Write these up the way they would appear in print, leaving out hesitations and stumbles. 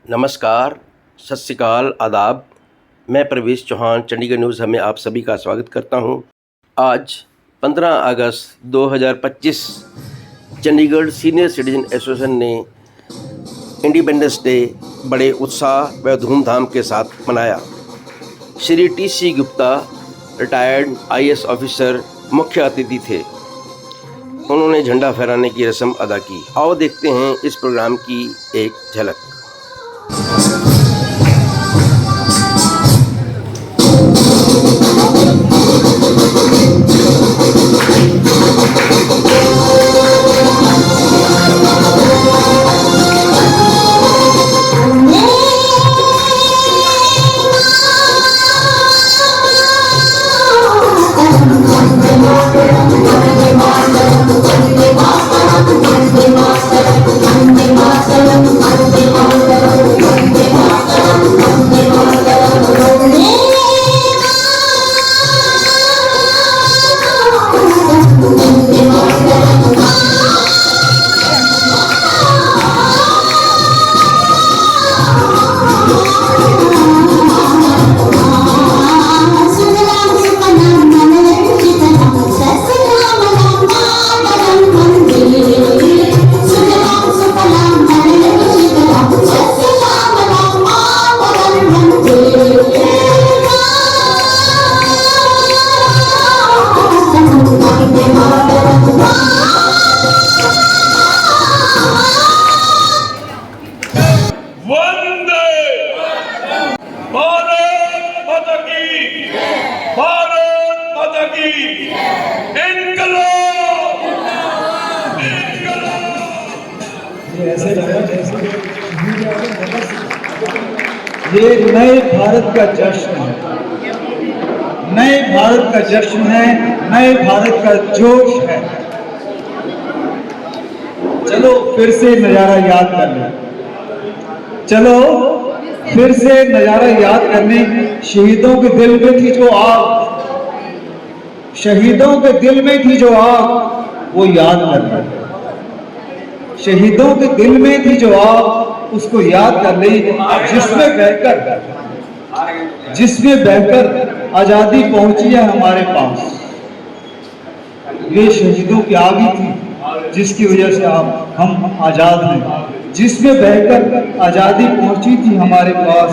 नमस्कार, सत श्री अकाल, आदाब। मैं प्रवेश चौहान, चंडीगढ़ न्यूज़ में आप सभी का स्वागत करता हूं। आज 15 अगस्त 2025 चंडीगढ़ सीनियर सिटीजन एसोसिएशन ने इंडिपेंडेंस डे बड़े उत्साह व धूमधाम के साथ मनाया। Shri TC. Gupta retired IAS officer मुख्य अतिथि थे। उन्होंने झंडा फहराने की रस्म अदा की। आओ देखते हैं इस प्रोग्राम की एक झलक। ये नए भारत का जश्न है, नए भारत का जश्न है, नए भारत का जोश है। चलो फिर से नजारा याद कर लें, चलो फिर से नजारा याद करने। शहीदों के दिल में थी जो आग, शहीदों के दिल में थी जो आग, वो याद कर लें। शहीदों के दिल में थी जो आग, उसको याद कर ले, जिसमें बहकर आजादी पहुंची है हमारे पास। ये शहीदों की आग ही थी जिसकी वजह से हम आजाद हैं, जिसमें बहकर आजादी पहुंची थी हमारे पास।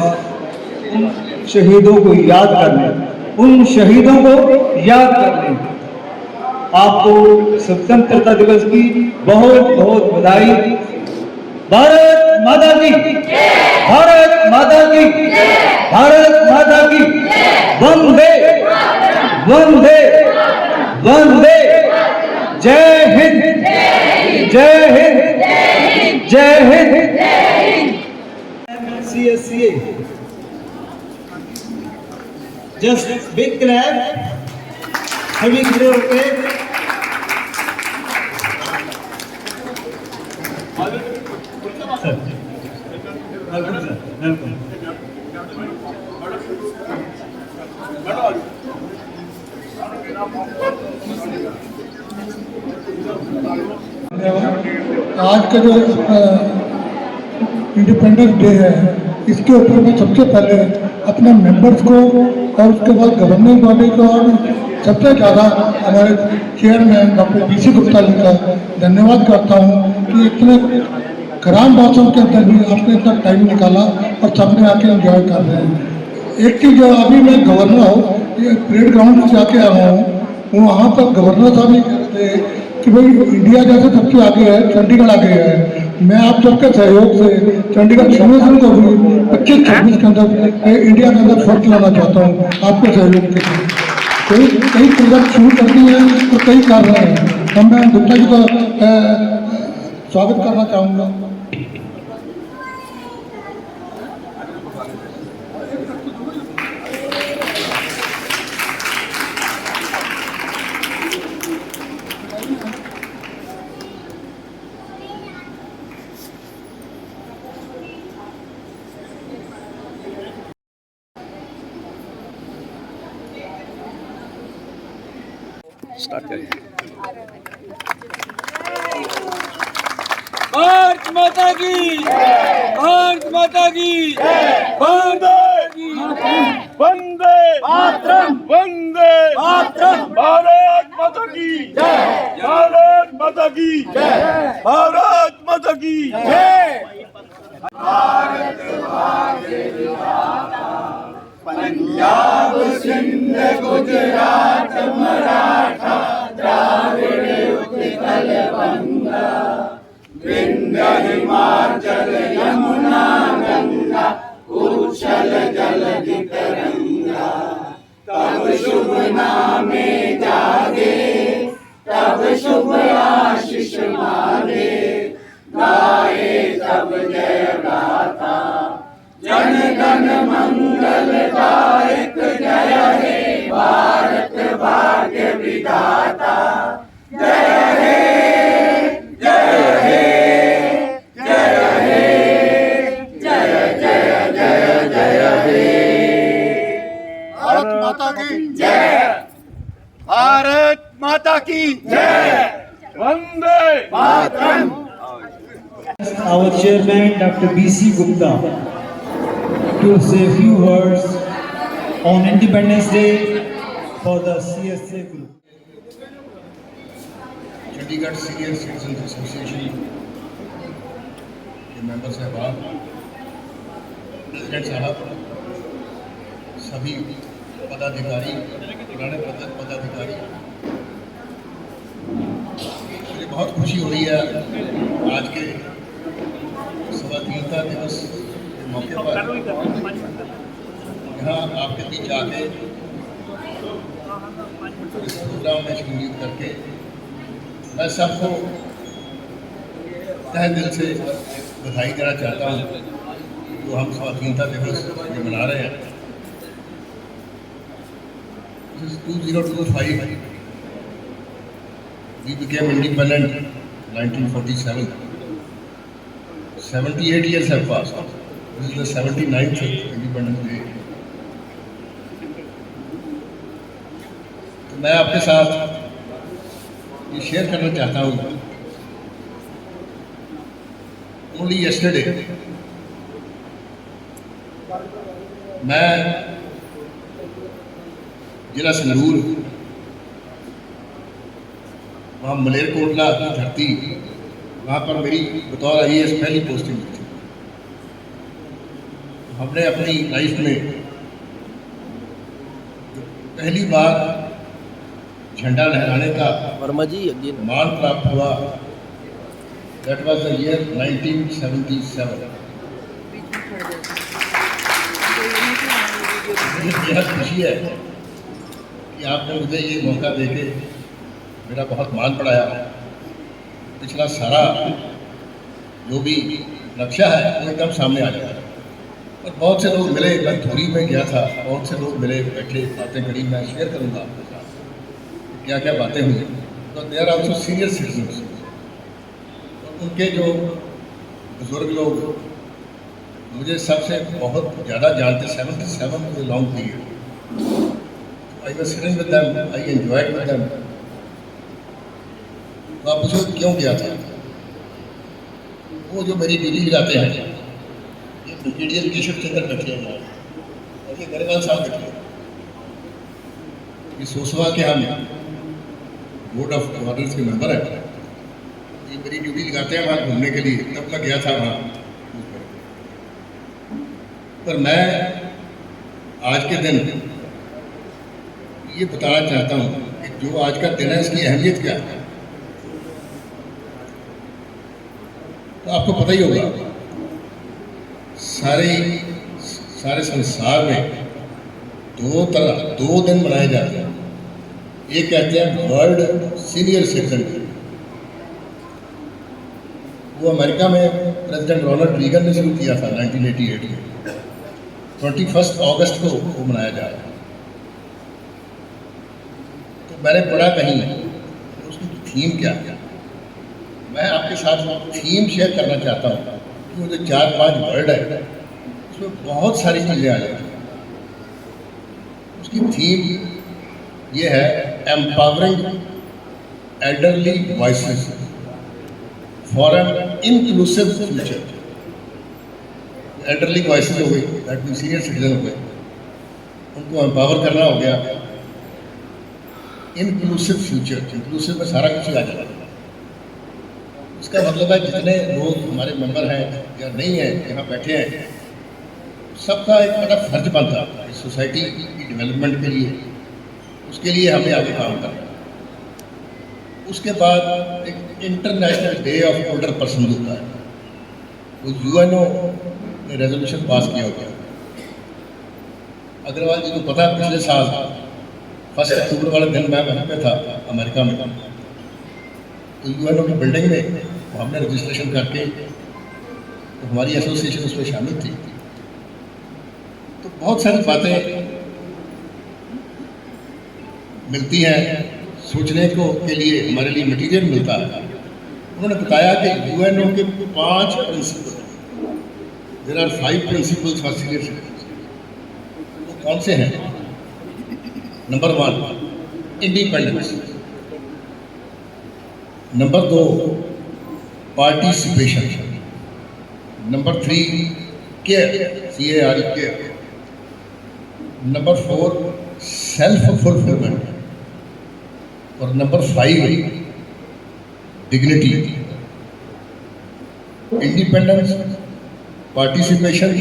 उन शहीदों को याद कर लें, उन शहीदों को याद कर लें। आपको स्वतंत्रता दिवस की बहुत बहुत बधाई। भारत माता की, भारत माता की, भारत माता की। वंदे वंदे वंदे। जय हिंद, जय हिंद, जय Hind. CSCA, just big clap. सभी खड़े होकर आज का जो इंडिपेंडेंस डे है, इसके ऊपर मैं सबसे पहले अपने मेंबर्स को और उसके बाद गवर्निंग बॉडी को और सबसे ज़्यादा हमारे chairman doctor TC. Gupta ji का धन्यवाद करता हूँ कि इतने ग्राम मौसम के अंदर भी आपने इतना टाइम निकाला और सबने आके एंजॉय कर रहे हैं। एक चीज़ जो अभी मैं गवर्नर हूँ, ये परेड ग्राउंड से आके आया हूँ, वहाँ पर गवर्नर साहब ही कहते हैं कि भाई इंडिया जैसे सबसे आगे है, चंडीगढ़ आगे है। मैं आप सबके सहयोग से चंडीगढ़ सिविल को भी 25-26 के अंदर इंडिया के अंदर फर्स्ट लाना चाहता हूँ आपके सहयोग के साथ। कई प्रोजेक्ट शुरू कर दिए हैं और कई कर रहे हैं। तो मैं गुप्ता जी का स्वागत करना चाहूँगा। स्टार्ट करें। भारत माता की भारत माता की भारत वंदे मातरम वंदे मातरम भारत माता की जय भारत माता की जय भारत माता की जय पंजाब सिंध गुजरात मराठा द्राविड़ उत्कल बंगा विंध्य हिमाचल यमुना गंगा उच्छल जलधि तरंगा तब शुभ नामे जागे तब शुभ आशीष मांगे गाए तब जय गाथा जन गण मंगलदायक जय हे भारत भाग्य विधाता जय हे जय हे जय हे जय जय जय जय हे भारत माता की जय भारत माता की जय Vande Mataram Our chairman, Dr. B.C. Gupta, to say a few words on Independence Day for the CSA group. Chandigarh senior citizen association के मेंबर साहबान, प्रेसिडेंट साहब, सभी पदाधिकारी, पुराने पदाधिकारी, मुझे बहुत खुशी हो रही है आज के स्वाधीनता दिवस के मौके पर यहाँ आपके बीच आके इस प्रोग्राम में शमूलियत करके मैं सबको तहे दिल से बधाई देना चाहता हूँ जो हम स्वाधीनता दिवस ये मना रहे हैं। 2025 we became independent 1947. 78 years have passed. This is the 79th Independence Day. तो मैं आपके साथ ये शेयर करना चाहता हूँ। Only yesterday, मैं जिला संगरूर वहाँ मलेरकोटला की धरती, वहाँ पर मेरी बतौर IAS पहली पोस्टिंग थी। हमने अपनी लाइफ में पहली बार झंडा लहराने का वर्मा जी अगेन मान प्राप्त हुआ, दैट वाज द ईयर 1977। मुझे बेहद खुशी है कि आपने मुझे ये मौका देके मेरा बहुत मान बढ़ाया। पिछला सारा जो भी नक्शा है वो एकदम सामने आ जाता है और बहुत से लोग मिले। मैं थोड़ी में गया था, बहुत से लोग मिले, बैठे, बातें करी। मैं शेयर करूँगा आपके साथ क्या क्या बातें हुई। तो they are also senior citizens, उनके जो बुजुर्ग लोग मुझे सबसे बहुत ज़्यादा जानते, 77 मुझे long period. I was sitting with them, I enjoyed with them. तो आप पूछो क्यों गया था? वो जो मेरी ड्यूटी लगाते हैं, ये ब्रिगेडियर केशव चंद्र बैठे हैं और ये गरीवाल साहब बैठे हैं, ये सोसवा के हम बोर्ड ऑफ गवर्नर्स के मेंबर हैं। ये मेरी ड्यूटी लगाते हैं वहाँ घूमने के लिए, तब मैं गया था वहाँ। पर मैं आज के दिन ये बताना चाहता हूँ कि जो आज का दिन है इसकी अहमियत क्या है। तो आपको पता ही होगा, सारे संसार में दो दिन मनाए जाते हैं। एक कहते हैं वर्ल्ड सीनियर सिटीजन डे, वो अमेरिका में प्रेसिडेंट रोनाल्ड रीगन ने शुरू किया था 1988 में। 21 अगस्त को वो मनाया जा रहा है। तो मैंने पढ़ा कहीं उसकी थीम क्या है, मैं आपके साथ थीम शेयर करना चाहता हूँ कि वो जो 4-5 वर्ड है उसमें बहुत सारी चीज़ें आ जाती हैं। उसकी थीम ये है empowering elderly voices for an inclusive future. Elderly voices हो गई, दैट मीन सीनियर सिटीजन हो गए, उनको एम्पावर करना हो गया। इंक्लूसिव फ्यूचर, इंक्लूसिव में सारा कुछ आ जाता है। इसका मतलब है जितने लोग हमारे मेंबर हैं या नहीं हैं, यहाँ बैठे हैं, सबका एक बड़ा फर्ज बनता है इस सोसाइटी की डेवलपमेंट के लिए। उसके लिए हमें आगे काम करना है। उसके बाद एक international day of older person होता है, वो यूएनओ ने रेजोल्यूशन पास किया होता है। अग्रवाल जी को पता है, पिछले साल 1 अक्टूबर वाले दिन मैं वहाँ पे था अमेरिका में, तो यूएनओ की बिल्डिंग में हमने रजिस्ट्रेशन करके, तो हमारी एसोसिएशन उसमें शामिल थी। तो बहुत सारी बातें मिलती हैं सोचने को के लिए, हमारे लिए मटेरियल मिलता है। उन्होंने बताया कि यूएनओ के 5 principle, there are 5 principles for senior citizen. वो कौन से हैं? Number 1 independence, number 2 participation, number 3 care, CARE care, number 4 self fulfilment, और number 5 dignity. Independence, participation,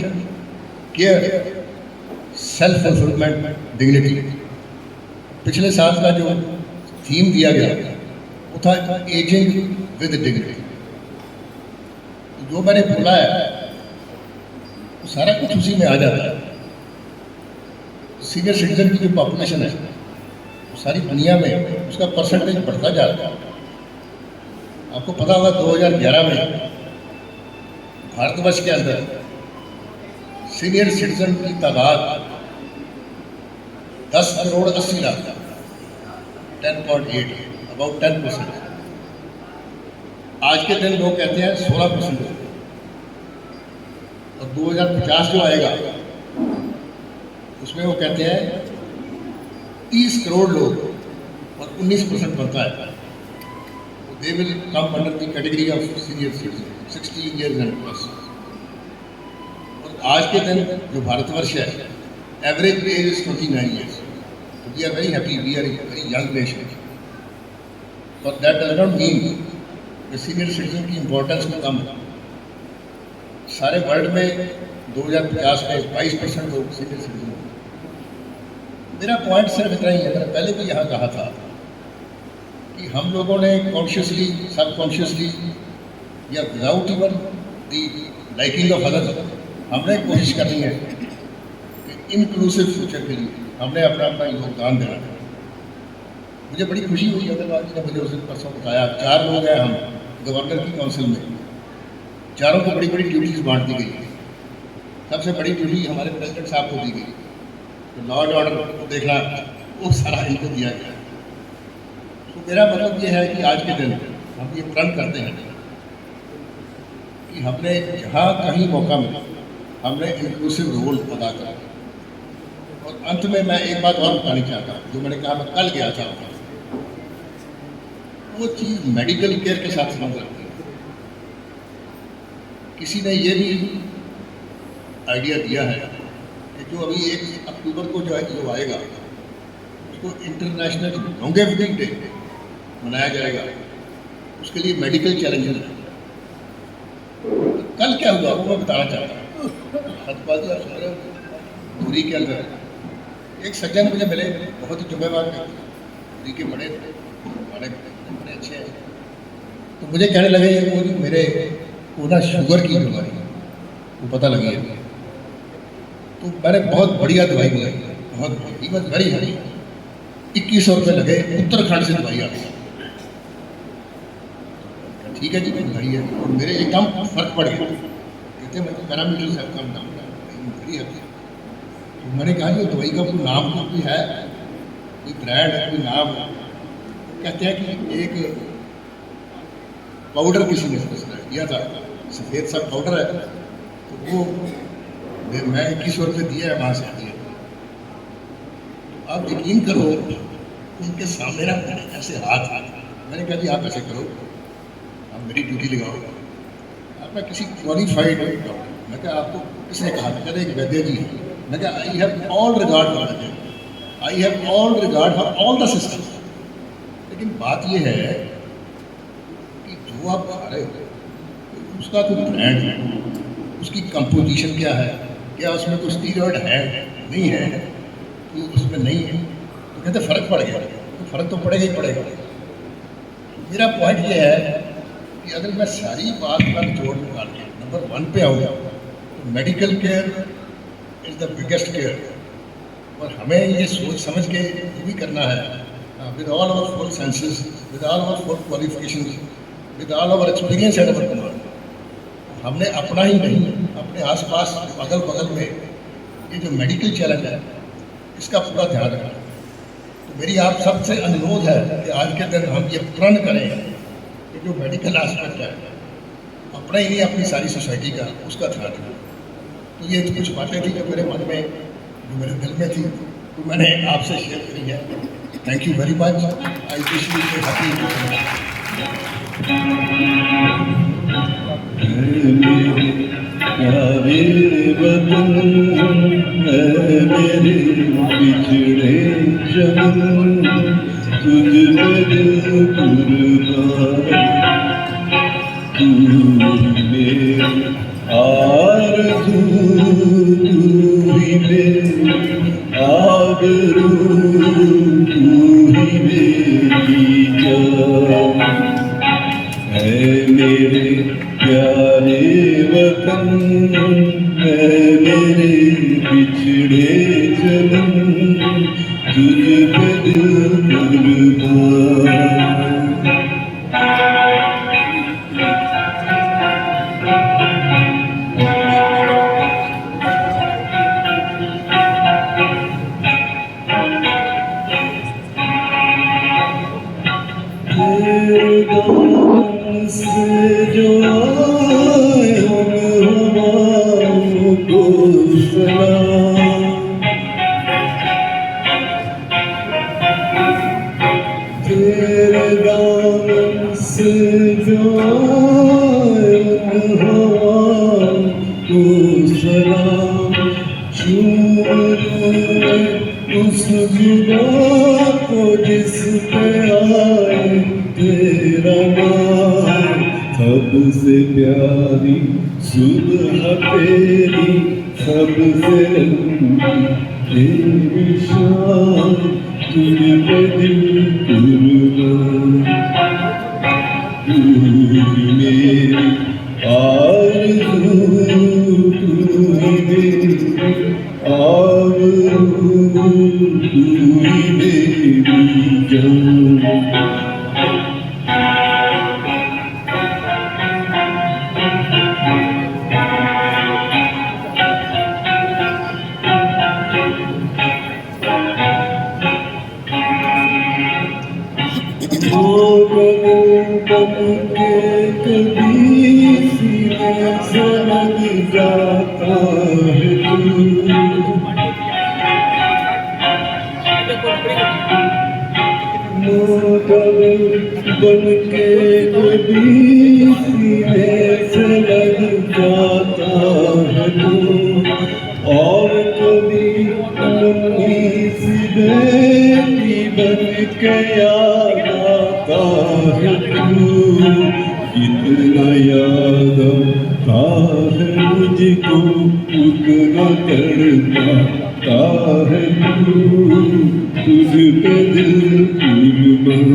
care, self fulfilment, dignity. पिछले साल का जो थीम दिया गया वो था एजिंग विद डिग्निटी। जो मैंने बोला है वो सारा कुछ उसी में आ जाता है। सीनियर सिटीजन की जो पॉपुलेशन है सारी दुनिया में उसका परसेंटेज बढ़ता जा रहा है। आपको पता होगा 2011 में भारतवर्ष के अंदर सीनियर सिटीजन की तादाद 10 करोड़ 80 लाख, 10.8, अबाउट 10%। आज के दिन लोग कहते हैं 16%, और 2050 जो आएगा उसमें वो कहते हैं 30 करोड़ लोग, और 19% बनता है। They will come under the category of senior citizen 60 years and plus. और आज के दिन जो भारतवर्ष है, average age is 29 years. We are very happy, we are very young nation, but that does not mean कि सीनियर सिटीजन की importance में कम है। सारे वर्ल्ड में 2050 में 22% लोग सीनियर सिटीजन होंगे। मेरा पॉइंट सिर्फ इतना ही है, मैंने पहले भी यहाँ कहा था कि हम लोगों ने कॉन्शियसली, सबकॉन्शियसली या without even the liking of others, हमने कोशिश करनी है कि इंक्लूसिव फ्यूचर के लिए हमने अपना अपना योगदान देना है। मुझे बड़ी खुशी हुई अग्रवाल जी ने मुझे उस दिन परसों बताया, 4 लोग हैं हम गवर्नर की काउंसिल में, चारों को बड़ी बड़ी ड्यूटीज़ बांट दी गई। सबसे बड़ी ड्यूटी हमारे प्रेसिडेंट साहब को दी गई, तो लॉ एंड ऑर्डर को देखना वो सारा इनको दिया गया। तो मेरा मतलब ये है कि आज के दिन हम ये प्रण करते हैं कि हमने जहाँ कहीं मौका मिला हमने इंक्लूसिव रोल अदा करा। और अंत में मैं एक बात और बतानी चाहता हूँ, जो मैंने कहा मैं कल गया था, वो चीज़ मेडिकल केयर के साथ संबंध रखती है। किसी ने ये भी आइडिया दिया है कि जो अभी 1 अक्टूबर को जो आएगा उसको इंटरनेशनल लॉन्गेविटी डे मनाया जाएगा, उसके लिए मेडिकल चैलेंजेस हैं। कल क्या हुआ वो मैं बताना चाहता हूँ। सतपाल जी आप सुन रहे हो, धुरी के अंदर एक सज्जन मुझे मिले, बहुत ही जुम्मेवार व्यक्ति, धुरी के बड़े बड़े अच्छे हैं। तो मुझे कहने लगे कि वो मेरे को ना शुगर की बीमारी वो पता लगी है। तो मैंने बहुत बढ़िया दवाई बनाई, बहुत कीमत वेरी हाई, 2100 रुपये लगे, उत्तराखंड से दवाई आ गई। ठीक है जी, दवाई है, और मेरे एकदम फर्क पड़ गया। कहते मैं तो पैरामीटर्स है कम दाम का। तो मैंने कहा कि दवाई का कोई नाम तो कोई है, कोई ब्रांड है, कोई नाम है? कहते हैं कि एक पाउडर किसी ने दिया था, सफ़ेद सा पाउडर है, तो वो मैं 2100 रुपये दिया है, वहाँ से दिए। आप यकीन करो उनके सामने ना मैंने ऐसे हाथ, मैंने कहा जी आप ऐसे करो, आप मेरी ड्यूटी लगाओ। आपने किसी क्वालिफाइड डॉक्टर, मैं कहा आपको किसने कहा? कहते एक वैद्य जी। मैं कहा I have all regard for Vaidya, I have all regard for all the system. लेकिन बात यह है कि जो आप खा रहे हो उसका कोई ब्रांड है, उसकी कंपोजिशन क्या है, क्या उसमें कोई स्टीरॉयड है नहीं है, कोई उसमें नहीं है, तो कहते फ़र्क पड़ गया। तो फ़र्क तो पड़ेगा ही पड़ेगा। मेरा पॉइंट ये है कि अगर मैं सारी बात का निचोड़ निकाल के नंबर 1 पे आऊँ तो medical care is the biggest care. और हमें ये सोच समझ के ये भी करना है with all our 4 senses, with all our 4 qualification, with all our experience and our command. हमने अपना ही नहीं, अपने आसपास अगल बगल में ये जो मेडिकल चैलेंज है इसका पूरा ध्यान रखना। तो मेरी आप सबसे अनुरोध है कि आज के दिन हम ये प्रण करें कि जो मेडिकल एस्पेक्ट है अपना ही नहीं, अपनी सारी सोसाइटी का उसका ध्यान रखें। तो ये कुछ बातें थी जो मेरे मन में, जो मेरे दिल में थी, तो मैंने आपसे शेयर करी है। Thank you very much. I wish you happy. प्यारे वतन मेरे बिछड़े चमन, तुझ पे दिल कुर्बान, तू मेरी आरज़ू, तू ही मेरी आबरू, तू ही मेरी जान है मेरे प्यारे वतन, मेरे बिछड़े चमन, तुझ पे दिल कुर्बान। तेरे दामन से जो आए उन हवाओं को सलाम, तेरे दामन से जो आए उन हवाओं को सलाम, चूम लूं उस जुबां को जिस पे आए तेरा नाम, सबसे प्यारी सुबह तेरी, सबसे लंबी तेरी शान, तुझ पे दिल कुर्बान, तू ही मेरी आरज़ू, तू ही मेरी आबरू, तू ही मेरी जान। के कभी सीने से लग जाता है तू, बन के कभी सीने से लग जाता है तू, और कभी अपनी सी बेटी बन के याद आता है तू, इतना याद आता है मुझको, उतना तड़पाता है तू, तुझ पे दिल कुर्बान,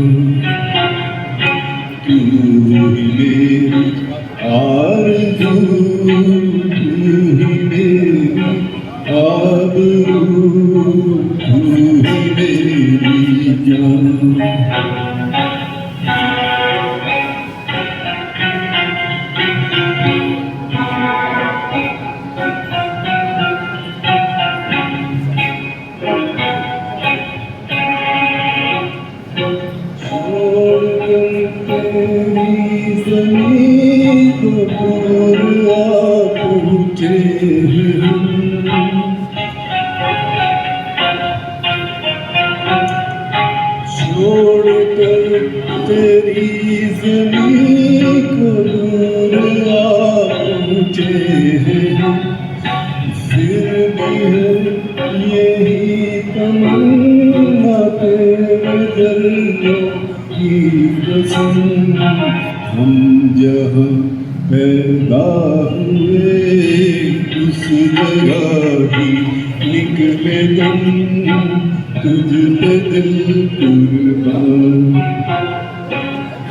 तू ही मेरी आरज़ू, तू ही मेरी आबरू, तू ही मेरी जान। छोड़ कर तेरी ज़मीन कदर आ पहुँचे हैं, फिर भी है यही तमन्ना तेरे दर्दों की कसम, हम जहाँ पैदा हुए उस जगह ही निकले दम, तुझ पे दिल कुर्बान,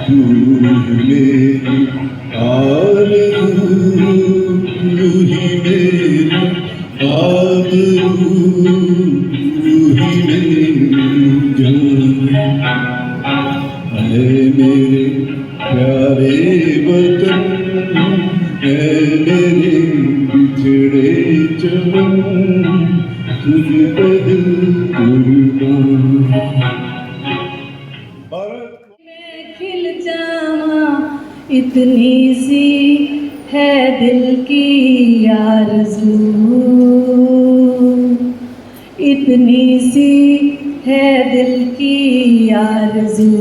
तू मेरी आरज़ू, तू ही मेरी आरज़ू, तू ही मेरी जान। ऐ मेरे प्यारे वतन, ऐ मेरे बिछड़े चमन, तुझ पे दिल कुर्बान। मैं खिल जावा इतनी सी है दिल की आरज़ू, इतनी सी है दिल की आरज़ू,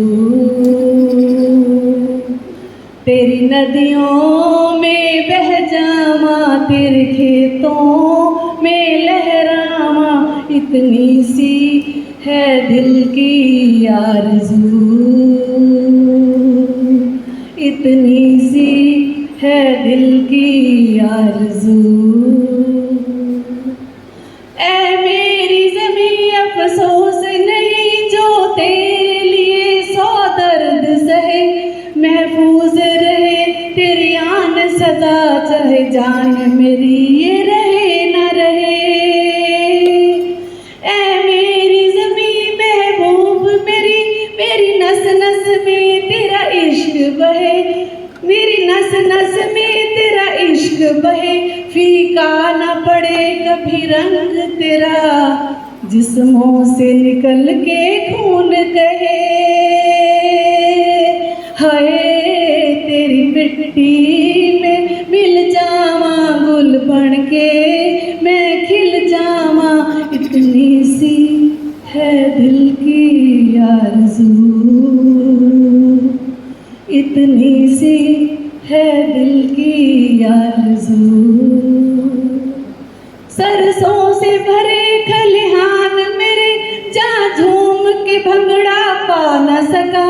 तेरी नदियों में बह जावा, तेरे खेतों में लहरावा, इतनी सी है दिल की आरज़ू, इतनी सी है दिल की आरज़ू। ऐ मेरी ज़मीं अफ़सोस नहीं जो तेरे लिए सौ दर्द सहे, महफूज रहे तेरी आन सदा, चाहे जान मेरी ये रहे न रहे। ऐ मेरी ज़मीं महबूब मेरी, मेरी नस नस में तेरा इश्क बहे, मेरी नस नस में तेरा इश्क बहे, फीका न पड़े कभी रंग तेरा, जिस्मों से निकल के खून कहे। हाय तेरी मिट्टी में मिल जावा, गुल बन के मैं खिल जावा, इतनी सी है दिल की आरज़ू, इतनी सी है दिल की आरज़ू। सरसों से भरे खलिहान मेरे, जहाँ झूम के भंगड़ा पा न सका,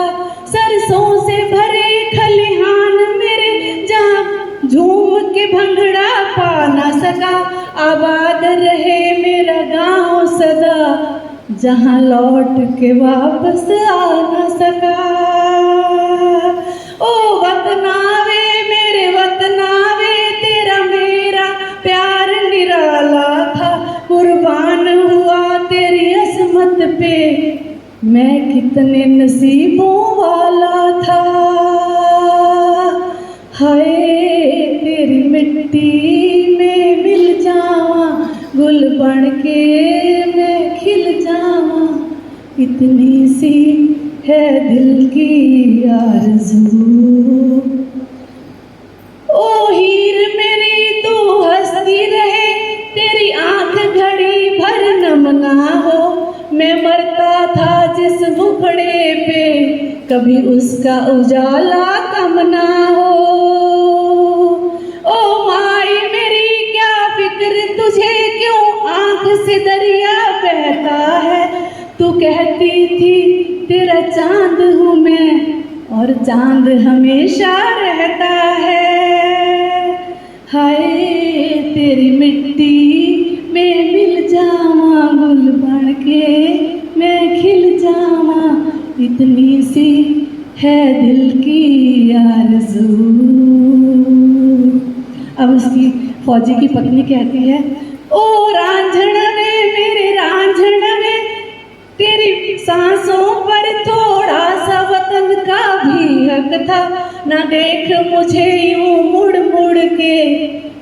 सरसों से भरे खलिहान मेरे, जहाँ झूम के भंगड़ा पा न सका, आबाद रहे मेरा गाँव सदा, जहाँ लौट के वापस आ न सका। ओ वतनावे मेरे वतनावे, तेरा मेरा प्यार निराला था, कुर्बान हुआ तेरी असमत पे, मैं कितने नसीबों वाला था। हाय तेरी मिट्टी में मिल जावा, गुल बन के मैं खिल जावा, इतनी सी है दिल की आरज़ू। ओ हीर मेरी तू हंसती रहे, तेरी आंख घड़ी भर नम ना हो, मैं मरता था जिस मुखड़े पे, कभी उसका उजाला कम ना हो। ओ माई मेरी क्या फिक्र तुझे, क्यों आंख से दरिया बहता है, तू कहती थी तेरा चांद हूँ मैं, और चांद हमेशा रहता है। हाय तेरी मिट्टी में मिल जावा, गुल बन के मैं खिल जावा, इतनी सी है दिल की आरज़ू। अब उसकी फौजी की पत्नी कहती है, ओ रांझण वे मेरे रांझण वे, तेरी सांसों पर थोड़ा सा वतन का भी हक था, ना देख मुझे यूं मुड़ मुड़ के,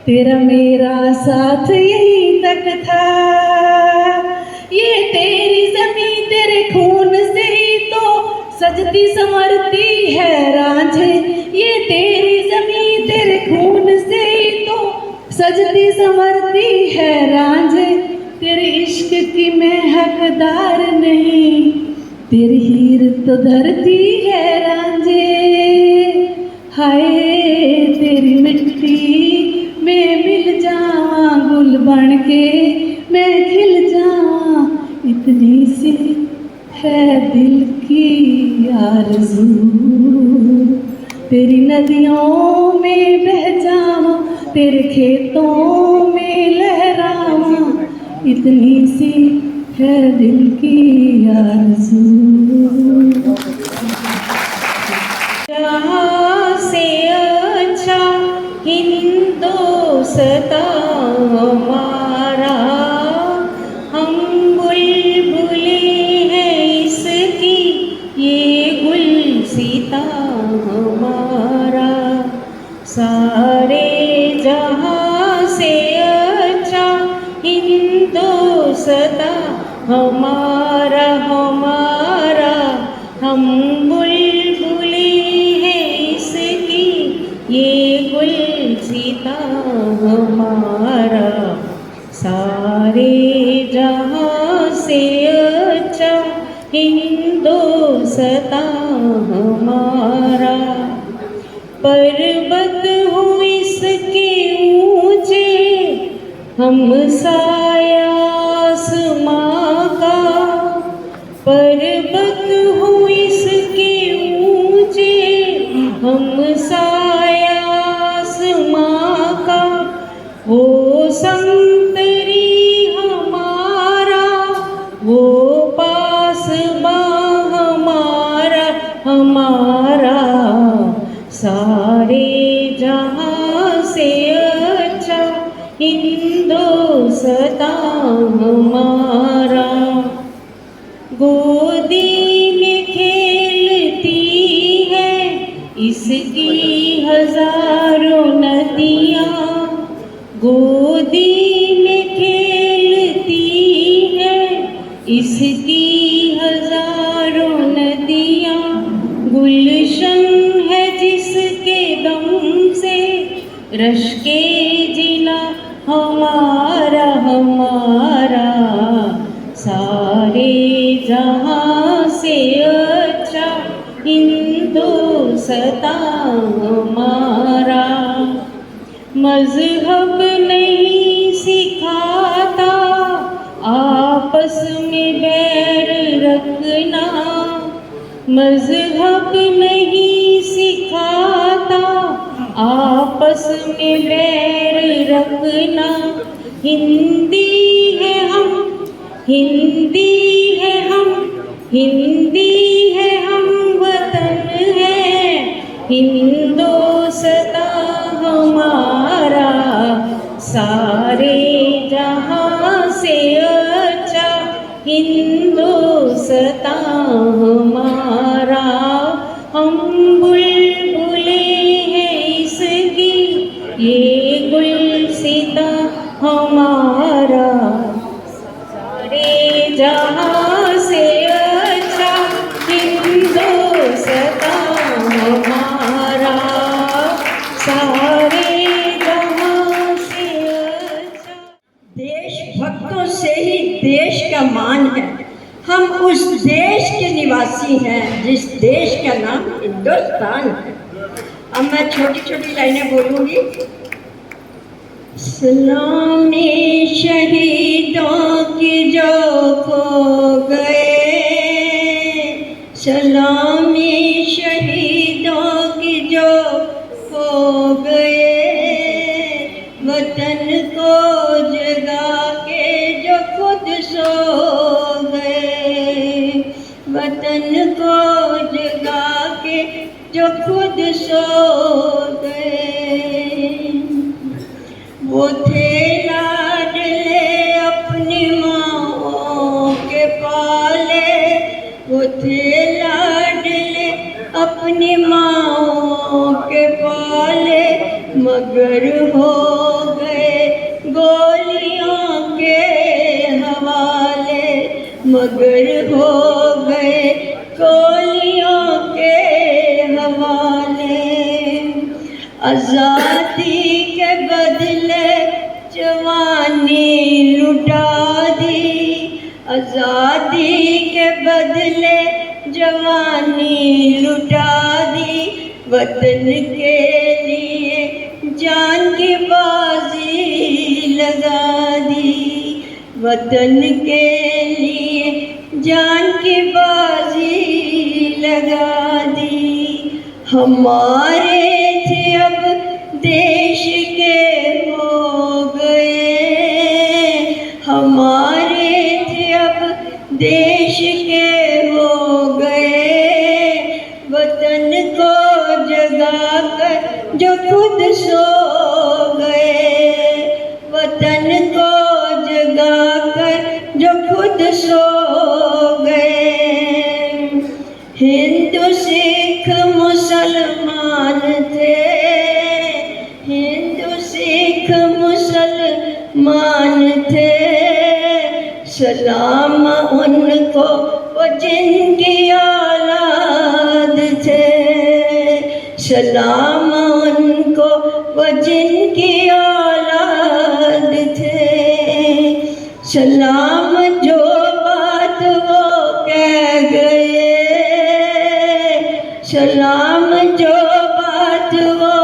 तेरा मेरा साथ यहीं तक था। ये तेरी ज़मीं तेरे खून से ही तो सजती संवरती है रांझे, ये तेरी ज़मीं तेरे खून से ही तो सजती संवरती है रांझे, तेरे इश्क की मैं हकदार नहीं, तेरी हीर तो धरती है रांझे। हाय इतनी सी है दिल की आरज़ू, तेरी नदियों में बह जाऊं, तेरे खेतों में लहराऊं, इतनी सी है दिल की आरज़ू। जहाँ से अच्छा हिंदोस्तां हमारा, हम बुलबुलें हैं इसकी, ये गुलसिता हमारा। सारे जहाँ से अच्छा हिंदोस्तां हमारा हमारा, हम बुलबुलें हैं इसकी, ये गुलसिता हमारा। सारे जहाँ से अच्छा हिंदोस्तां हमारा। पर्वत हो इसके ऊंचे, हम साया आसमां का, पर्वत हो इसके ऊंचे, हम साया आसमां का। वो संतरी हमारा, वो पासबा हमारा हमारा। सारे जहाँ से अच्छा हिंदोस्तां हमारा। गोदी में खेलती है इसकी हजारों नदियाँ, गोदी में खेलती है इसकी हजारों नदियाँ। गुलशन है जिसके दम से रश्के जिला हमारा हमारा। सारे जहाँ से अच्छा हिंदोस्तां हमारा। मज़हब नहीं सिखाता आपस में बैर रखना, मज़हब नहीं सिखाता आपस में बैर रखना। हिंदी है हम, हिंदी है हम, हिंदी है हम, वतन है हिंदोस्तां हमारा। सारे जहाँ से अच्छा हिंदोस्तां हमारा। हम बुलबुलें हैं इसकी, ये गुलसिता हमारा। सारे जहाँ से अच्छा हिंदोस्तां हमारा। सारे जहाँ से अच्छा। देशभक्तों से ही देश का मान है, हम उस देश के निवासी हैं जिस देश का नाम हिंदुस्तान है। अब मैं छोटी छोटी लाइनें बोलूँगी। सलामी शहीदों की जो खो गए, सलामी शहीदों की जो खो गए, वतन को जगा के जो खुद सो गए, वतन को जगा के जो खुद सो गए। वो थे लाडले अपनी माँओं के पाले, वो थे लाडले अपनी माँओं के पाले, मगर हो गए गोलियों के हवाले, मगर हो गए गोलियों के हवाले। आज़ादी के बदले जवानी लुटा दी, आज़ादी के बदले जवानी लुटा दी, वतन के लिए जान की बाजी लगा दी, वतन के लिए जान की बाजी लगा दी। हमारे थे अब देश के हो गए, हमारे थे अब देश के हो गए। वतन को जगा कर जो खुद सो गए, वतन को जगा कर जो खुद सो गए। हिंदू सिख मुसलमान थे, हिंदू सिख मुसलमान थे। सलाम उनको वो जिनकी औलाद थे, सलाम उनको वो जिनकी औलाद थे। सलाम जो बात वो कह गए, सलाम जो बात वो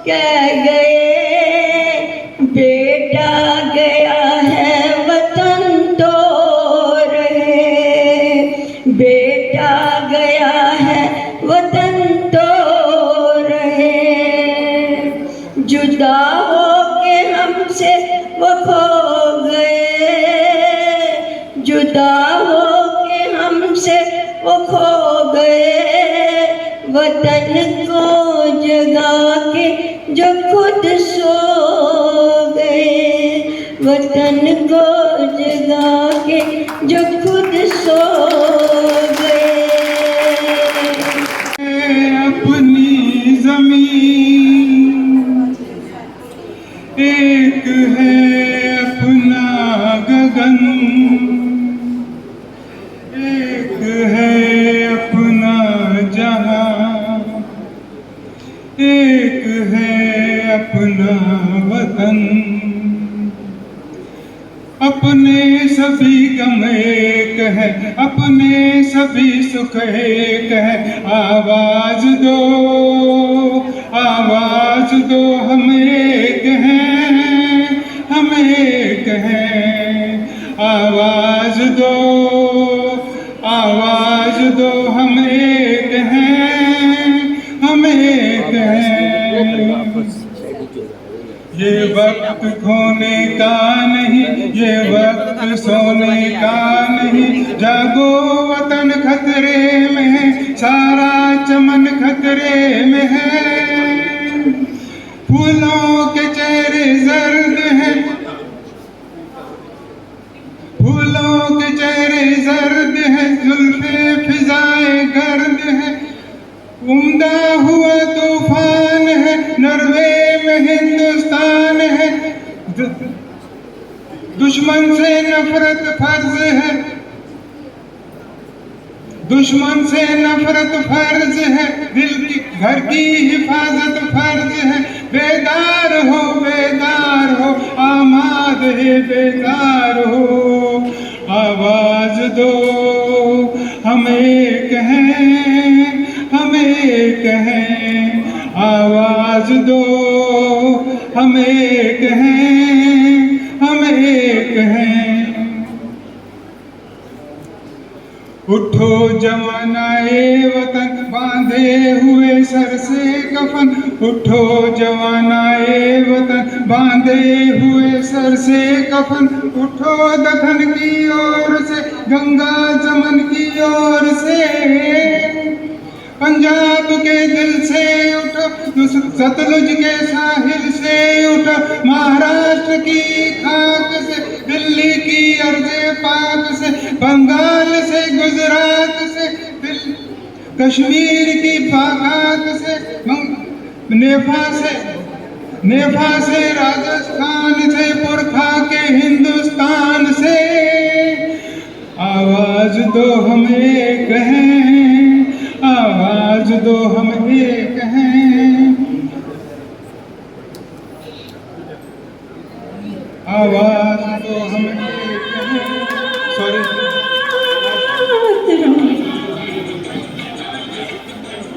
कह गए। बेटा गया है वतन तो रहे, बेटा गया है वतन तो रहे। जुदा हो के हमसे वो खो गए, जुदा हो के हमसे वो खो गए। वतन को जगा के जो खुद सो गए, वतन को जगा के जो खुद सो गए। अपनी जमीन एक है अपना गगन, एक है अपना जहां, एक है अपना वतन। अपने सभी गम एक है, अपने सभी सुख एक है। आवाज दो, आवाज दो, हम एक हैं, हम एक हैं। आवाज दो, आवाज दो, हम एक हैं, हम एक हैं। ये वक्त खोने का नहीं, ये वक्त सोने का नहीं। जागो वतन खतरे में है, सारा चमन खतरे में है। फूलों के चेहरे जर्द हैं, फूलों के चेहरे जर्द हैं, जुल्फे फिजाए गर्द है। उम्दा हुआ तूफान है, नरवे में हिंदुस्तान है। दुश्मन से नफरत फर्ज है, दुश्मन से नफरत फर्ज है। दिल की घर की हिफाजत फर्ज है। बेदार हो, बेदार हो, आमाद है बेदार हो। आवाज दो, हम एक हैं, हम एक हैं। आवाज दो, हम एक हैं, हम एक हैं। उठो जवानाए वतन, बांधे हुए सर से कफन। उठो जवानाए वतन, बांधे हुए सर से कफन। उठो दखन की ओर से, गंगा जमन की ओर से। पंजाब के दिल से उठो, सतलुज के साहिल से उठो। महाराष्ट्र की खाक से, दिल्ली की अर्ज़े पाक से, बंगाल से, गुजरात से, कश्मीर की बागात से, नेफा से, राजस्थान से, पुरखा के हिंदुस्तान से। आवाज दो, हम एक हैं, आवाज दो, हम एक हैं। आवाज दो, हम एक हैं। सॉरी,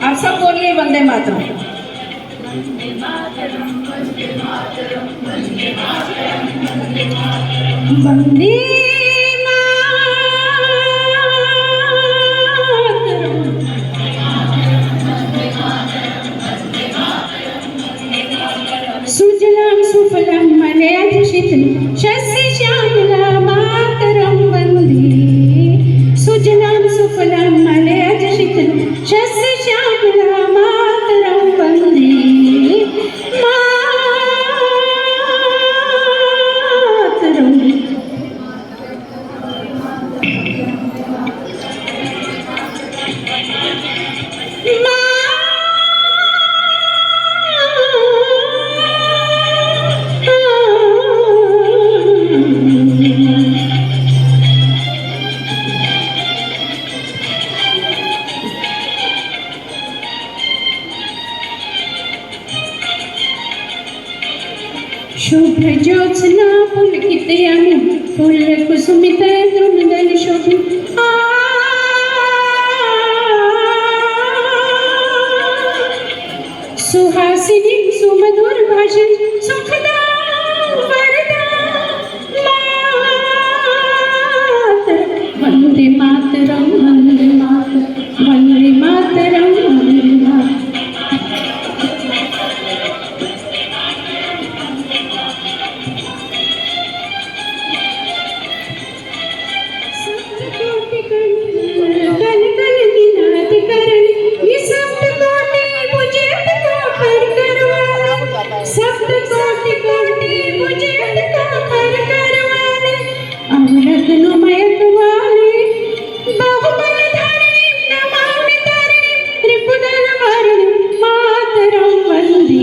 आप सब बोलिए वंदे मातरम। वंदे शीतल शस्य श्यामला मातरं वन्दे सुजलां सुफलां मलयज शीतल शस्य श्यामला मातरं वन्दे शुभ्र ज्योत्स्ना पुलकितयामि फुल्लकुसुमित द्रुमदल शोभि सुहासिनी सुमधुर भाषण सुखदा वरदा वन्दे मातरं वन्दे मातरं वन्दे मातरं वन्दे मातरं कल कल निनाद करणी निसप्त कोटि मुझे पिता पर करवाने सप्त कोटि कोटि मुझे पिता पर करवाने अमृत नुमयत वाले बहुबल धारिणी नमामि तारिणी त्रिपुदल वारिणी मातरं वन्दे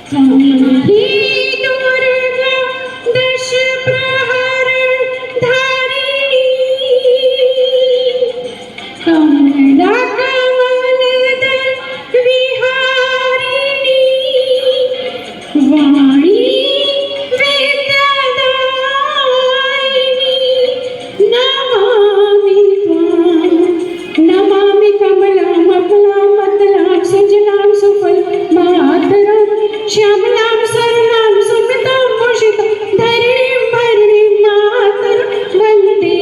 ही दुर्गा दश प्रहर धारिणी कमला कमल दल विहारिणी वाणी वेददायिनी नमामि त्वां नमामि कमलां मफलां मतलां सुजलां सुफल मातरं श्यामलां सरलां सुमृतां भूषितां धरणीं भरणीं मातरं वन्दे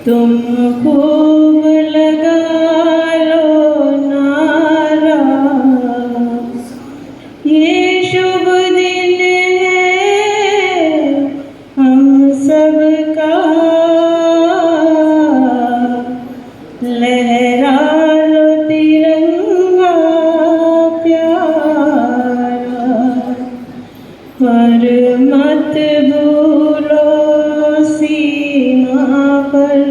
तुम खूब लगा लो नारा ये शुभ दिन है हम सबका लहरा लो तिरंगा प्यारा पर मत भूलो सीमा पर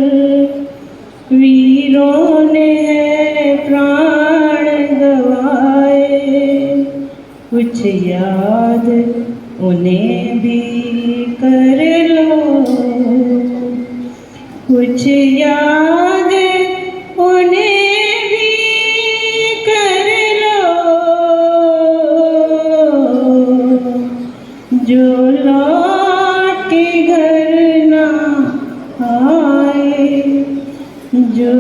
वीरों ने है प्राण गवाए कुछ याद उन्हें भी कर लो कुछ याद उन्हें भी कर लो जो लौट के घर ना आए जो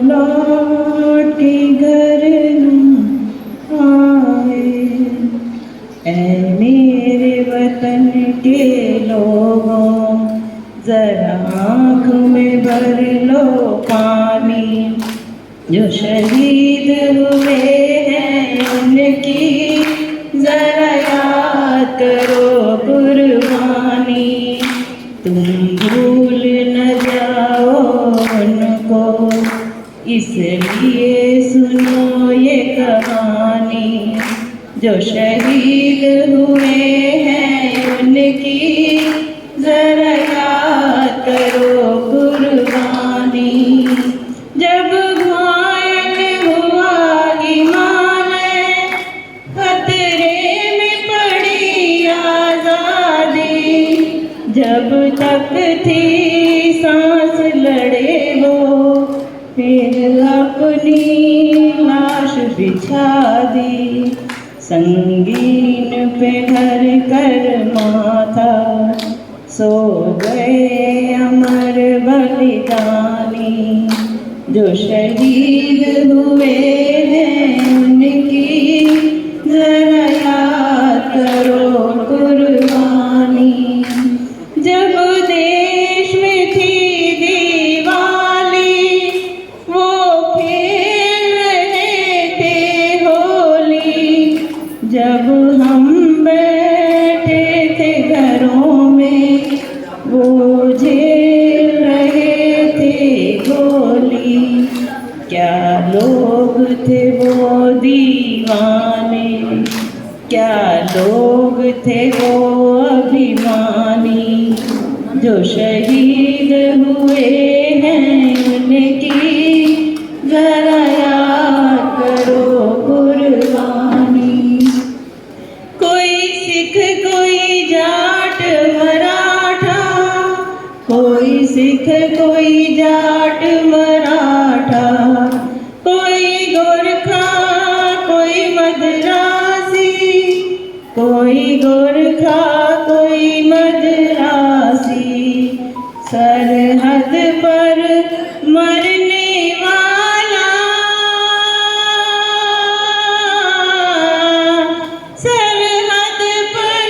लौट के घर ना आए ऐ मेरे वतन के लोगों जरा आँख में भर लो पानी जो शहीद हुए हैं उनकी जरा याद करो कुर्बानी तुम इसलिए सुनो ये कहानी, जो शहीद हुए हैं उनकी जरा याद करो कुर्बानी। जब घायल हुआ हिमालय, खतरे में पड़ी आजादी, जब तक थी सांस लड़े वो फिर अपनी लाश बिछा दी। संगीन पे धर कर माथा सो गए अमर बलिदानी, जो शहीद हुए हैं उनकी जरा याद करो कुर्बानी। जब देश में थी दिवाली, वो खेल रहे थे होली, जब हम बैठे थे घरों में, वो झेल रहे थे गोली। क्या लोग थे वो दीवाने, क्या लोग थे वो अभिमानी, जो शहीद हुए हैं उनकी जरा याद करो कुर्बानी। कोई सिख कोई जाट मराठा, कोई सिख कोई जाट मराठा, कोई गोरखा कोई मद्रासी, कोई गोरखा कोई मद्रासी, सरहद पर मरने वाला, सरहद पर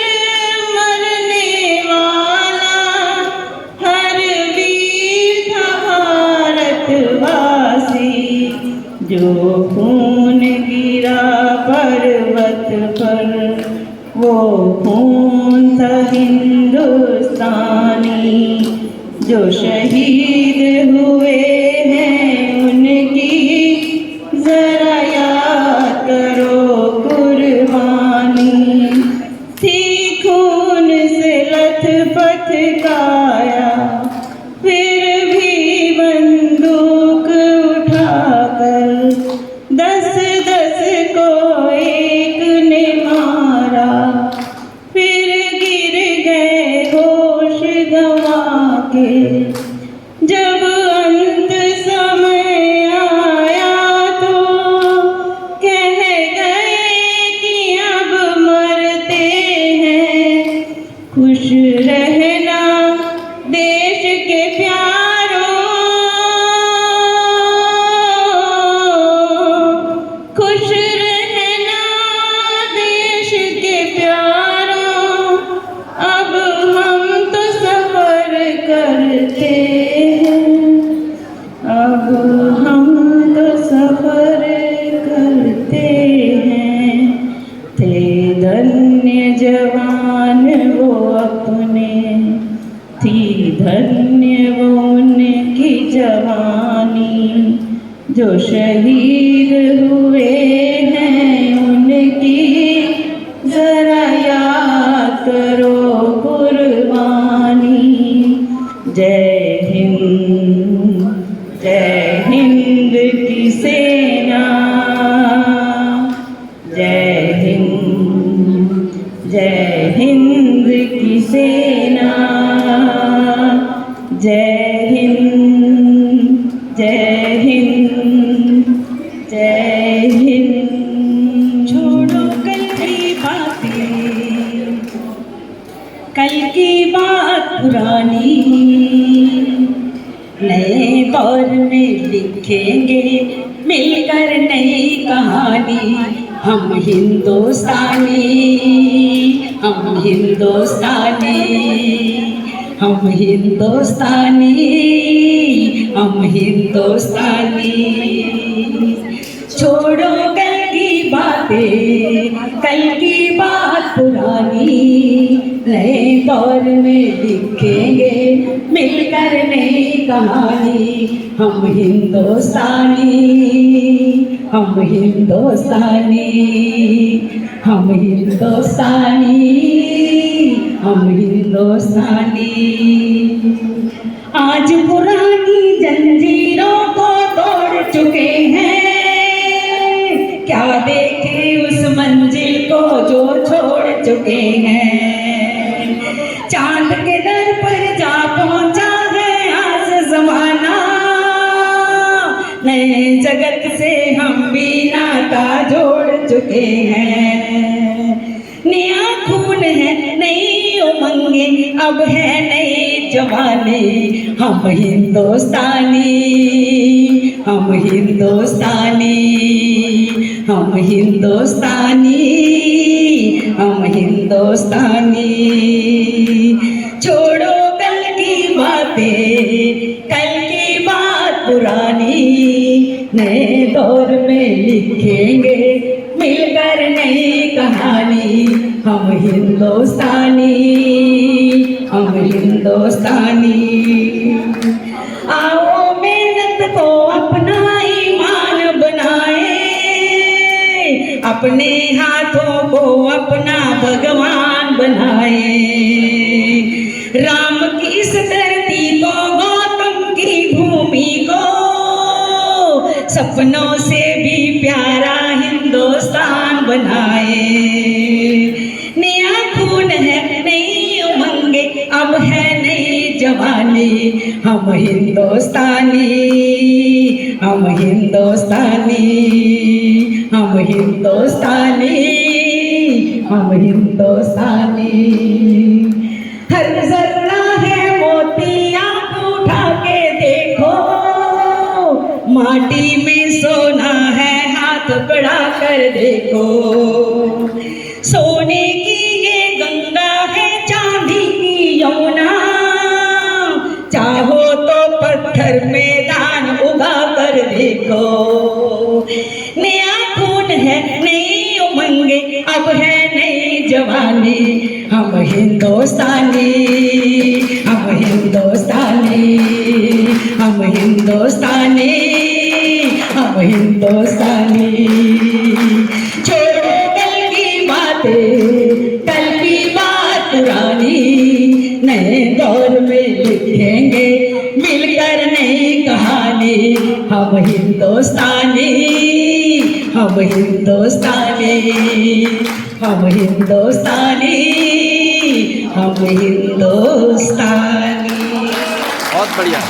मरने वाला, हर वीर था भारतवासी, जो खून गिरा पर्वत पर, वो खून था हिंदुस्तानी, जो शहीद हुए हैं उनकी जरा याद करो कुर्बानी। थी खून से लथपथ काया, फिर भी बंदूक उठाकर 10-10 को एक ने मारा, फिर गिर गए होश गंवा के। जब अंत समय आया तो कह गए कि अब मरते हैं, खुश रहना देश के प्यारों, खुश रहना देश के प्यारों, अब हम तो सफर करते हैं, अब हम तो सफर करते हैं। थे धन्य जवान वो अपने, थी धन्य वो उनकी जवानी, जो शहीद हुए हैं उनकी जरा याद करो कुर्बानी। जय हिंद, जय हिंद की सेना, जय हिंद, जय हिंद की सेना, जय हिंद, जय हिंद, जय हिंद। छोड़ो कल की बातें, कल की बात पुरानी, नए दौर में लिखेंगे मिलकर नई कहानी। हम हिंदुस्तानी, हम हिंदुस्तानी, हम हिंदुस्तानी, हम हिंदुस्तानी। छोड़ो कल की बातें, जमाने, कल की बात पुरानी नए दौर में लिखेंगे मिलकर नई कहानी। हम हिंदुस्तानी, हम हिंदुस्तानी, हम हिंदुस्तानी, हम हिंदुस्तानी। आज पुरानी जंजीरों को तोड़ चुके हैं, क्या देखे उस मंजिल को जो छोड़ चुके हैं। चांद के दर पर जा पहुंचा है आज जमाना, नए जगत से हम भी नाता जोड़ चुके हैं। नया खून है, नई उमंगे, अब है नए जवानी। हम हिंदुस्तानी, हम हिंदुस्तानी, हम हिंदुस्तानी, हम हिंदुस्तानी। छोड़ो कल की बातें, कल की बात पुरानी, नए दौर में लिखेंगे मिलकर नई कहानी। हम हिंदुस्तानी, हम हिंदुस्तानी। आओ मेहनत को अपना ईमान बनाए, अपने हाथों को अपना भगवान बनाए। राम की इस धरती को, गौतम की भूमि को, सपनों से भी प्यारा हिंदुस्तान बनाए। नया खून है, नई उमंगे, अब है नई जवानी। हम हिंदुस्तानी, हम हिंदुस्तानी, हम हिंदुस्तानी, हम हिंदुस्तानी। हर जर्रा है मोती, आप उठा के देखो, माटी में सोना है, हाथ बढ़ा कर देखो। सोने की ये गंगा है, चांदी की यमुना, चाहो तो पत्थर में दान उगा कर देखो। नया खून है, नई उमंगे, अब है नई जवानी। हम हिंदुस्तानी, हम हिंदुस्तानी, हम हिंदुस्तानी, हम हिंदुस्तानी। छोड़ो कल की बातें, कल की बात पुरानी, नए दौर में लिखेंगे मिलकर नई कहानी। हम हिंदुस्तानी, हम हिंदुस्तानी, हम हिंदुस्तानी, हम हिंदुस्तानी। बहुत बढ़िया।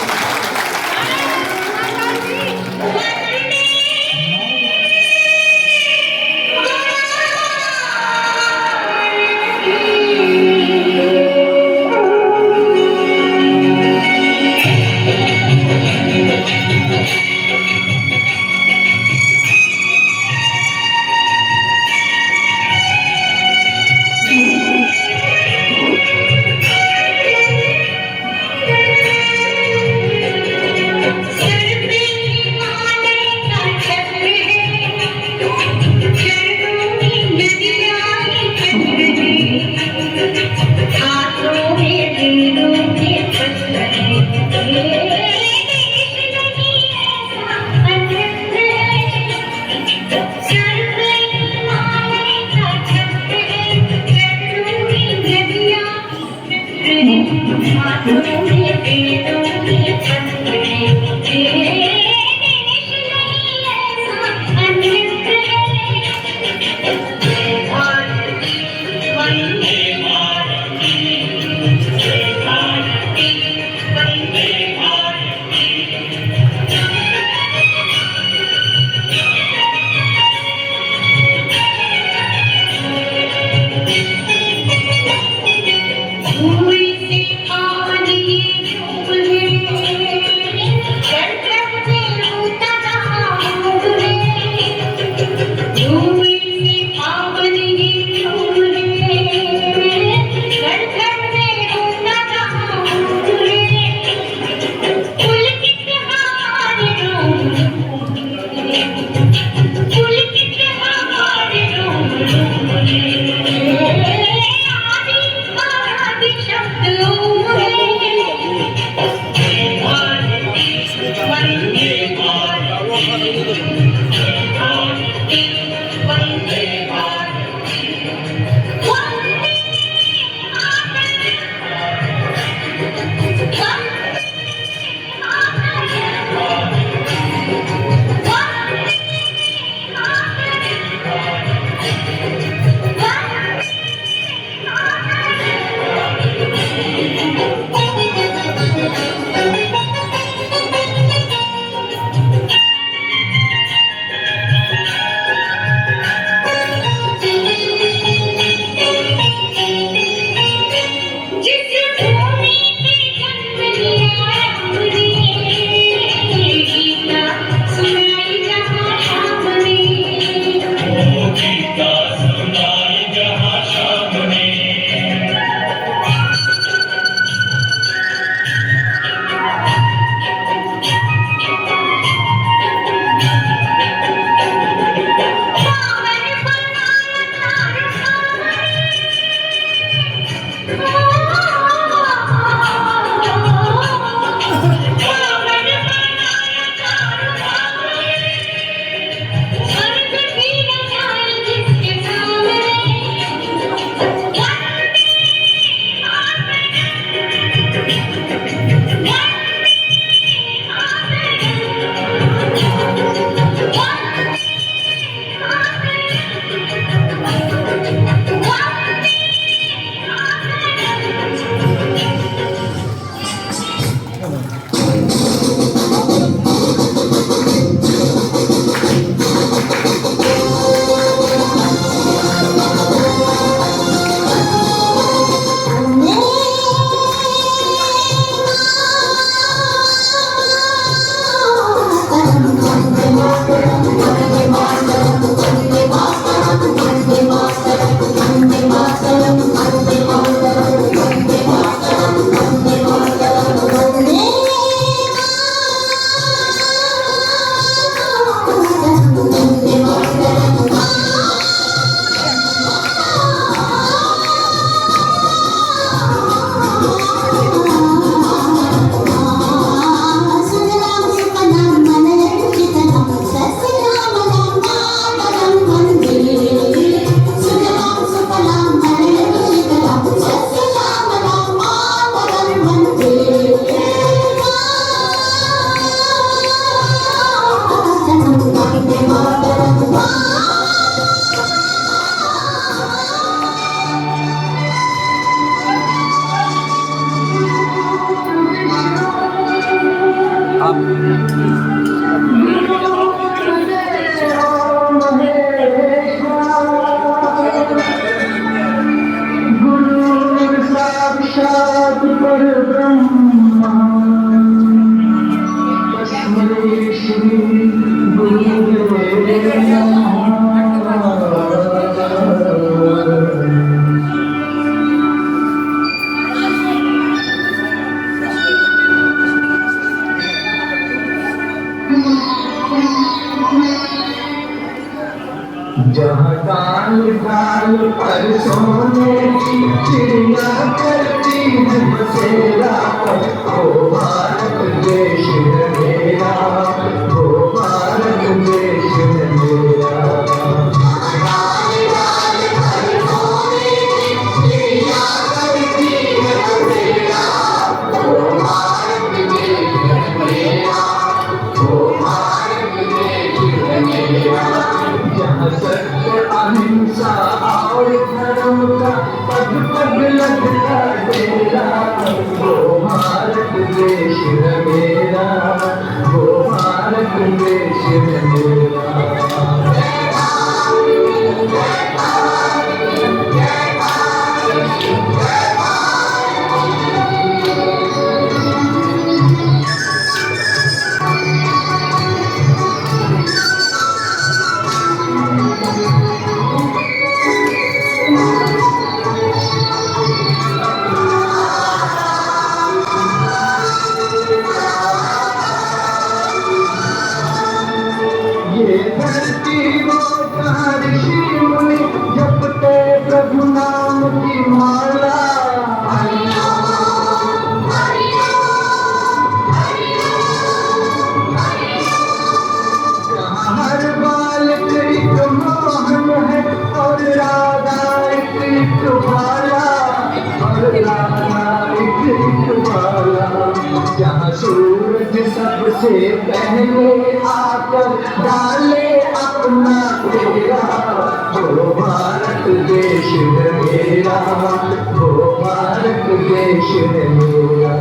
भूमि से पानी चिड़िया करती है बसेरा, ओ भारत देश है मेरा, ओ भारत देश है मेरा। जहाँ सत्य अहिंसा और धर्म का पग पग लगता तेरा, वो भारत देश है मेरा, वो भारत देश है मेरा। ये धरती वो जहाँ ऋषि मुनि जपते प्रभु नाम की माला, जहाँ हर बालक एक मोहन है और राधा एक बाला, और राधा एक बाला। जहाँ सूरज सबसे पहले आकर डाले अपना तेरा, वो भारत देश है मेरा, वो भारत देश है मेरा।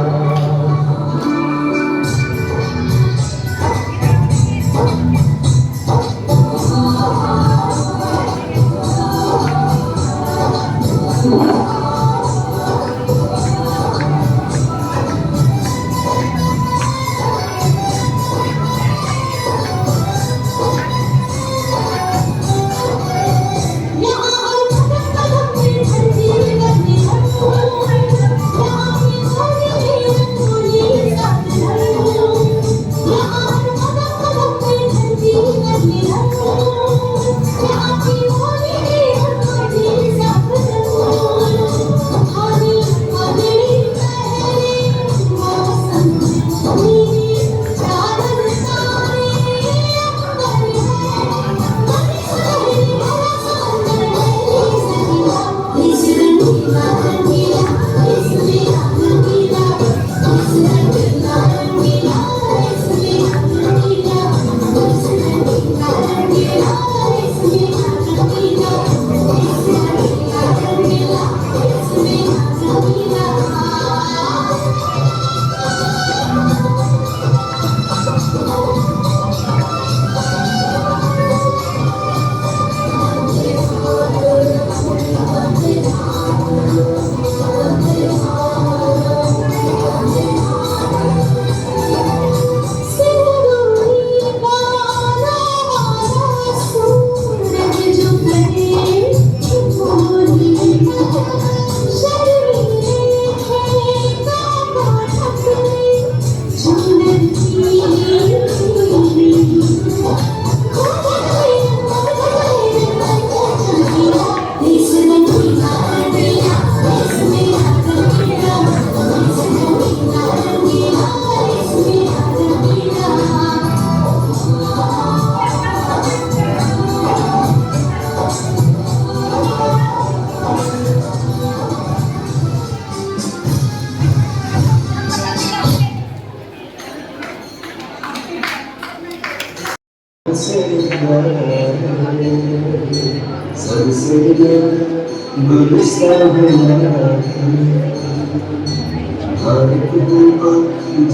सबसे गुलिस्तान को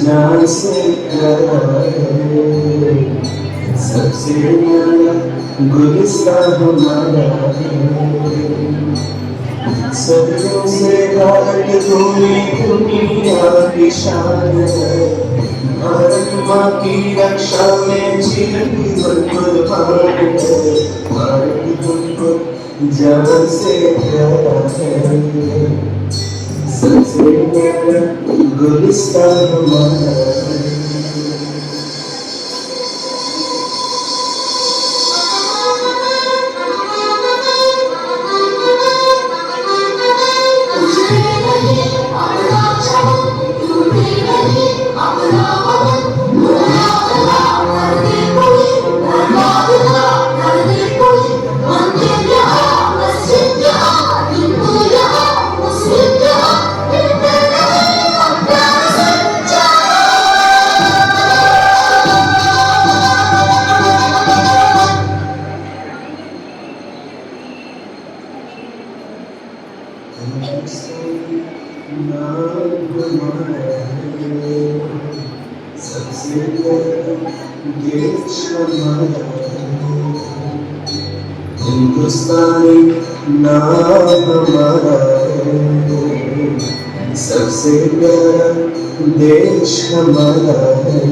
जान से सबसे गुलिस्तान हमारा सदियों से घाट धोई दुनिया की शान है। भारत माँ की रक्षा में जीवन कुर्बान है। भारत तुमको जान से प्यारा है। सबसे प्यारा गुलिस्तान हमारा है। सबसे देश हमारा हिंदुस्तानी नाम हमारा है, सबसे प्यारा देश हमारा है।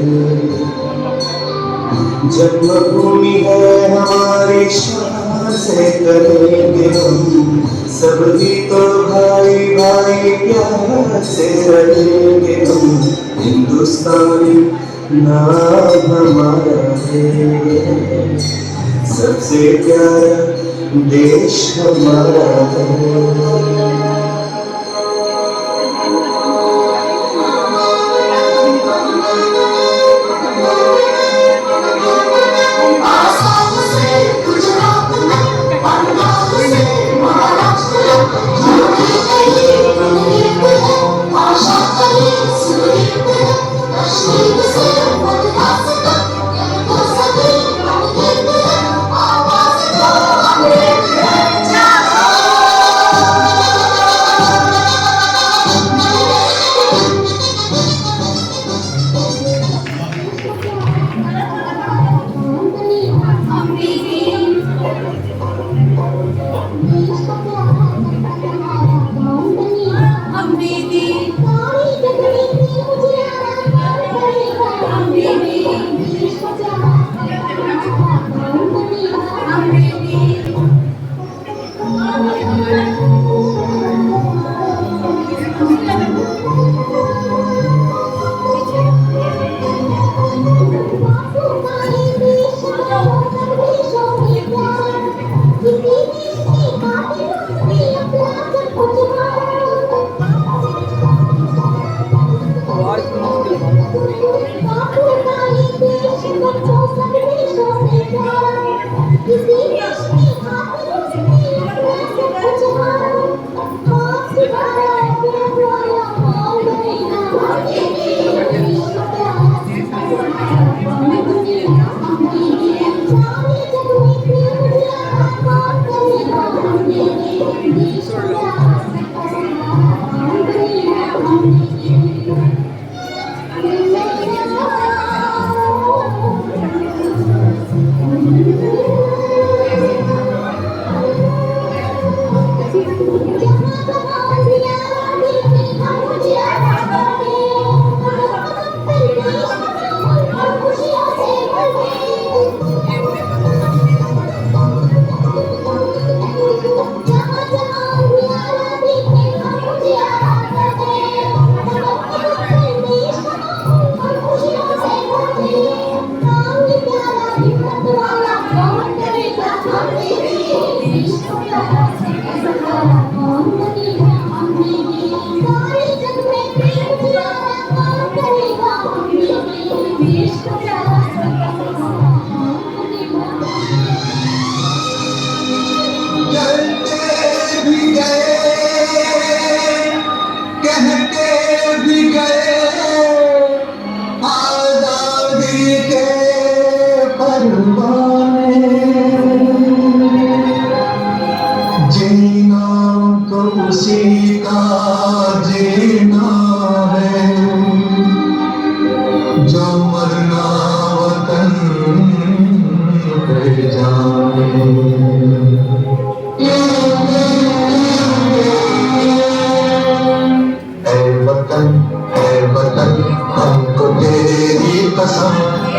जन्मभूमि है हमारी, शान से करेंगे हम सब तो भाई भाई प्यार से रहेंगे हम। हिंदुस्तानी नाम हमारा है, सबसे प्यारा देश हमारा है।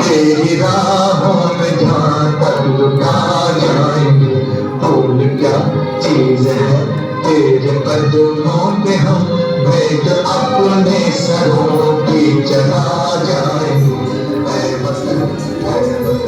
तेरी राहों में जहाँ तक लुटा जाएंगे, भूल क्या चीज है तेरे कदमों पे हम भेंट अपने सरों की चला जाएंगे। ऐ वतन, ऐ वतन।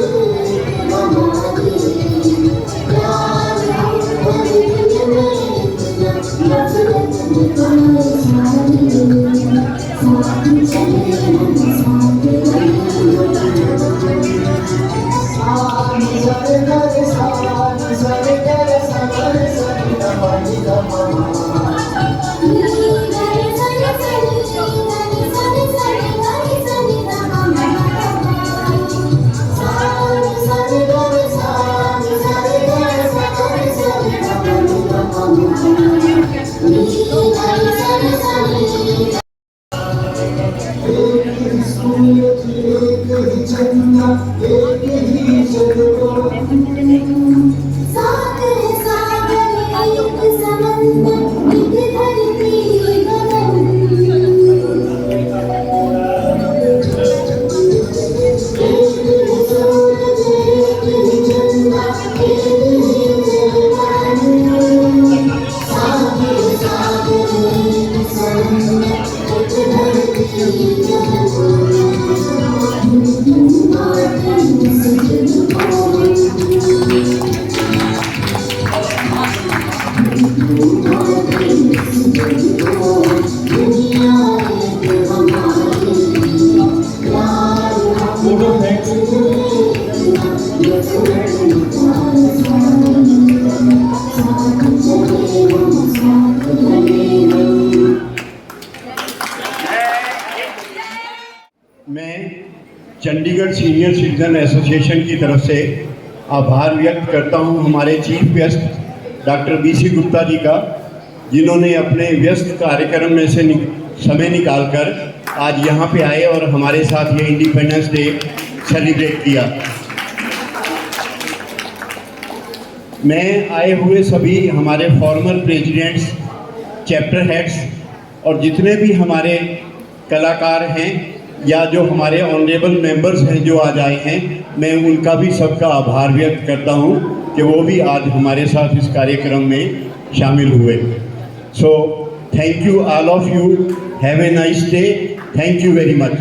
मैं चंडीगढ़ सीनियर सिटीजन एसोसिएशन की तरफ से आभार व्यक्त करता हूं हमारे chief guest doctor BC Gupta ji का, जिन्होंने अपने व्यस्त कार्यक्रम में से समय निकालकर आज यहाँ पे आए और हमारे साथ ये इंडिपेंडेंस डे सेलिब्रेट किया। मैं आए हुए सभी हमारे फॉर्मर प्रेसिडेंट्स, चैप्टर हेड्स और जितने भी हमारे कलाकार हैं या जो हमारे ऑनरेबल मेंबर्स हैं जो आज आए हैं, मैं उनका भी सबका आभार व्यक्त करता हूं कि वो भी आज हमारे साथ इस कार्यक्रम में शामिल हुए। So thank you all of you, have a nice day, thank you very much.